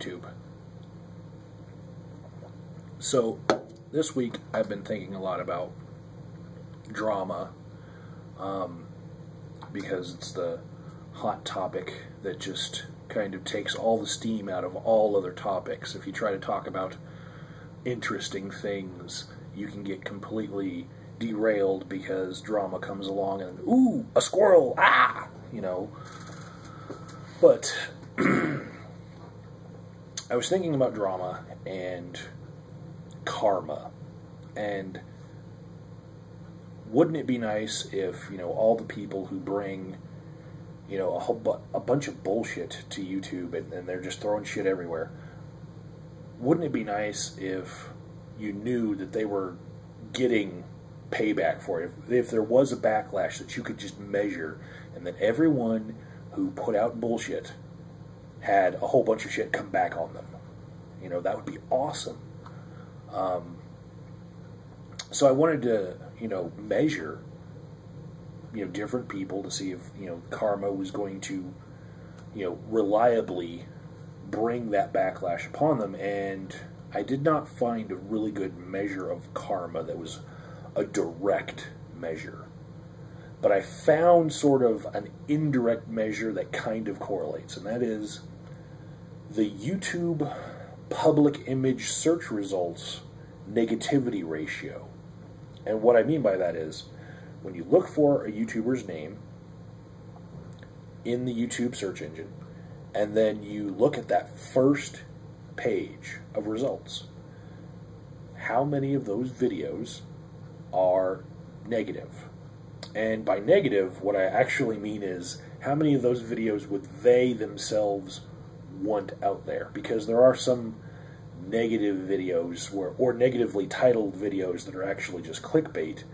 YouTube. So this week I've been thinking a lot about drama, because it's the hot topic that just kind of takes all the steam out of all other topics. If you try to talk about interesting things, you can get completely derailed because drama comes along and, ooh, a squirrel, ah, you know. But I was thinking about drama and karma, and wouldn't it be nice if, you know, all the people who bring, you know, a bunch of bullshit to YouTube and they're just throwing shit everywhere, wouldn't it be nice if you knew that they were getting payback for it? If there was a backlash that you could just measure, and that everyone who put out bullshit had a whole bunch of shit come back on them. You know, that would be awesome. So I wanted to, you know, measure, you know, different people to see if, you know, karma was going to, you know, reliably bring that backlash upon them. And I did not find a really good measure of karma that was a direct measure. But I found sort of an indirect measure that kind of correlates, and that is the YouTube public image search results negativity ratio. And what I mean by that is, when you look for a YouTuber's name in the YouTube search engine, and then you look at that first page of results, how many of those videos are negative? And by negative, what I actually mean is, how many of those videos would they themselves want out there? Because there are some negative videos or negatively titled videos that are actually just clickbait,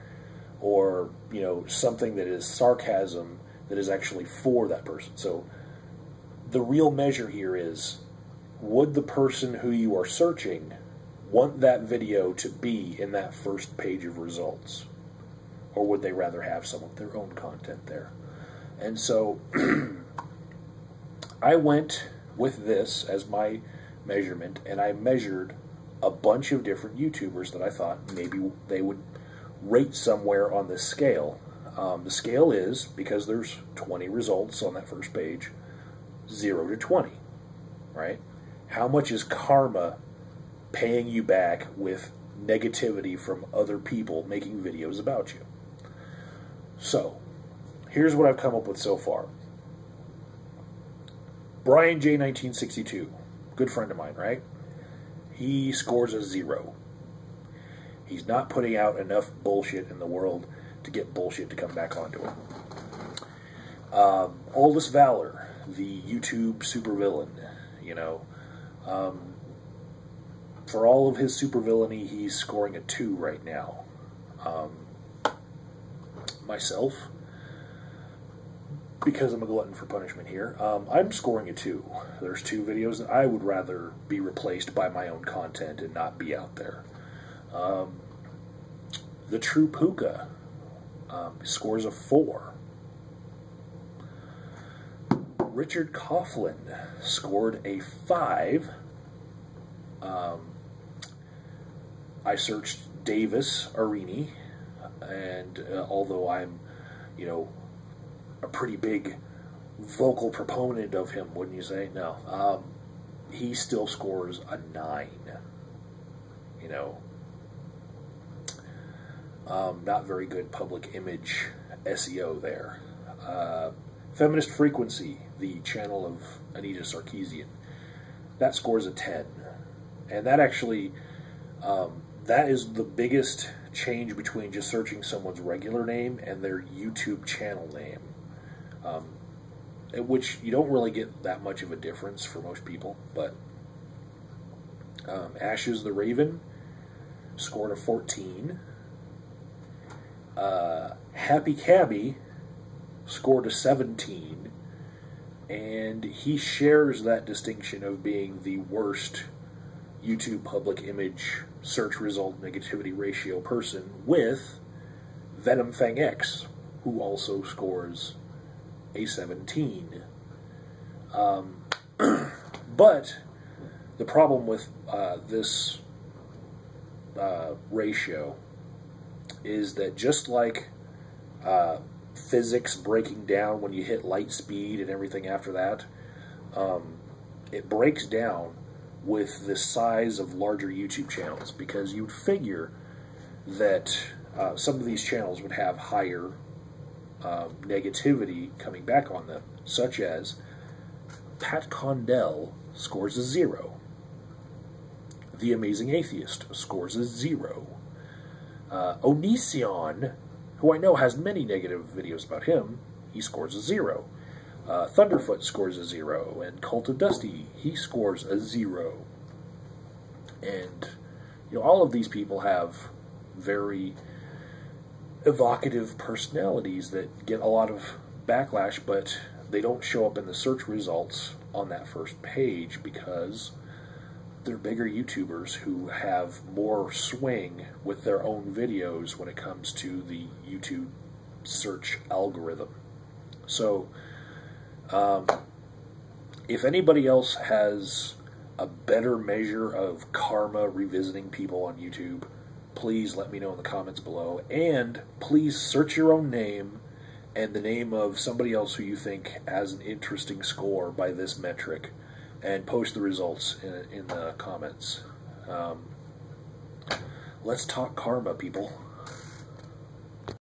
or, you know, something that is sarcasm that is actually for that person. So the real measure here is, would the person who you are searching want that video to be in that first page of results? Or would they rather have some of their own content there? And so I went with this as my measurement, and I measured a bunch of different YouTubers that I thought maybe they would rate somewhere on this scale. The scale is, because there's 20 results on that first page, 0 to 20, right? How much is karma paying you back with negativity from other people making videos about you? So, here's what I've come up with so far. Brian J. 1962, good friend of mine, right? He scores a 0. He's not putting out enough bullshit in the world to get bullshit to come back onto him. Aldous Valor, the YouTube supervillain, you know, for all of his supervillainy, he's scoring a 2 right now. Myself, because I'm a glutton for punishment here, I'm scoring a 2. There's 2 videos that I would rather be replaced by my own content and not be out there. The True Puka scores a 4. Richard Coughlin scored a 5. I searched Davis Arini, and although I'm, you know, a pretty big vocal proponent of him, wouldn't you say? No. He still scores a 9. You know, not very good public image SEO there. Feminist Frequency, the channel of Anita Sarkeesian, that scores a 10. And that actually, that is the biggest change between just searching someone's regular name and their YouTube channel name, which you don't really get that much of a difference for most people. But Ashes the Raven scored a 14. Happy Cabby scored a 17, and he shares that distinction of being the worst YouTube public image search result negativity ratio person with Venom Fang X, who also scores a 17. But The problem with this ratio is that just like physics breaking down when you hit light speed and everything after that, it breaks down with the size of larger YouTube channels, because you'd figure that some of these channels would have higher negativity coming back on them, such as Pat Condell scores a 0. The Amazing Atheist scores a 0. Onision, who I know has many negative videos about him, he scores a 0. Thunderfoot scores a 0, and Cult of Dusty, he scores a 0. And, you know, all of these people have very evocative personalities that get a lot of backlash, but they don't show up in the search results on that first page because they're bigger YouTubers who have more swing with their own videos when it comes to the YouTube search algorithm. So, if anybody else has a better measure of karma revisiting people on YouTube, please let me know in the comments below. And please search your own name and the name of somebody else who you think has an interesting score by this metric, and post the results in the comments. Let's talk karma, people.